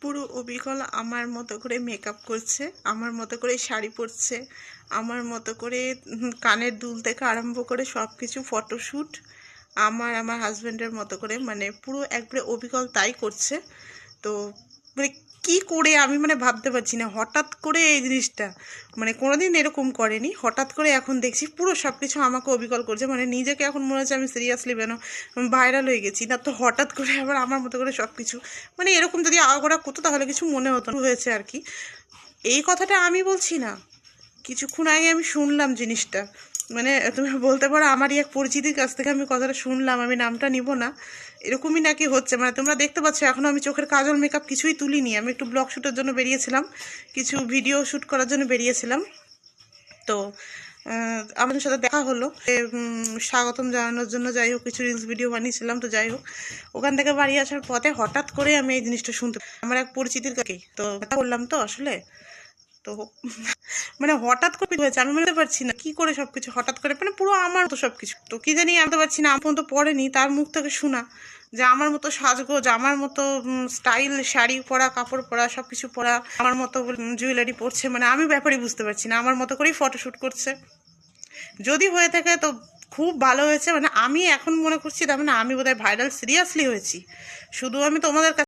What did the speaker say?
পুরো অবিকল আমার মতো করে মেকআপ করছে, আমার মতো করে শাড়ি পরছে, আমার মতো করে কানের দুল থেকে আরম্ভ করে সব কিছু ফটোশ্যুট আমার হাজব্যান্ডের মতো করে, মানে পুরো একবারে অবিকল তাই করছে। তো মানে কি করে আমি মানে ভাবতে পারছি না, হঠাৎ করে এই জিনিসটা মানে কোনোদিন এরকম করেনি, হঠাৎ করে এখন দেখছি পুরো সব কিছু আমাকে অবিকল করছে। মানে নিজেকে এখন মনে হচ্ছে আমি সিরিয়াসলি কেন ভাইরাল হয়ে গেছি না, তো হঠাৎ করে আবার আমার মতো করে সব কিছু, মানে এরকম যদি আগাগোড়া করতো তাহলে কিছু মনে হতো না হয়েছে আর কি। এই কথাটা আমি বলছি না, কিছুক্ষণ আগে আমি শুনলাম জিনিসটা, মানে তুমি বলতে পারো আমারই এক পরিচিতির কাছ থেকে আমি কথাটা শুনলাম, আমি নামটা নিব না। এরকমই নাকি হচ্ছে, মানে তোমরা দেখতে পাচ্ছ এখনও আমি চোখের কাজল মেকআপ কিছুই তুলিনি, আমি একটু ব্লগ শ্যুটের জন্য বেরিয়েছিলাম, কিছু ভিডিও শ্যুট করার জন্য বেরিয়েছিলাম। তো আমাদের সাথে দেখা হলো, স্বাগতম জানানোর জন্য, যাই হোক কিছু রিলস ভিডিও বানিয়েছিলাম। তো যাই হোক, ওখান থেকে বাড়ি আসার পথে হঠাৎ করে আমি এই জিনিসটা শুনতে আমার এক পরিচিতির কাছেই তো কথা বললাম তো আসলে। তো মানে হঠাৎ করে হয়েছে, আমি বুঝতে পারছি না কি করে সবকিছু হঠাৎ করে, মানে পুরো আমার মতো সবকিছু, তো কি জানি আনতে পারছি না। আমার তো পড়েনি, তার মুখ থেকে শোনা যে আমার মতো সাজগোজ, আমার মতো স্টাইল শাড়ি পরা, কাপড় পরা, সবকিছু পরা, আমার মতো জুয়েলারি পরছে, মানে আমি ব্যাপারই বুঝতে পারছি না, আমার মতো করেই ফটোশ্যুট করছে। যদি হয়ে থাকে তো খুব ভালো হয়েছে, মানে আমি এখন মনে করছি তার মানে আমি বোধহয় ভাইরাল সিরিয়াসলি হয়েছি, শুধু আমি তোমাদের কাছে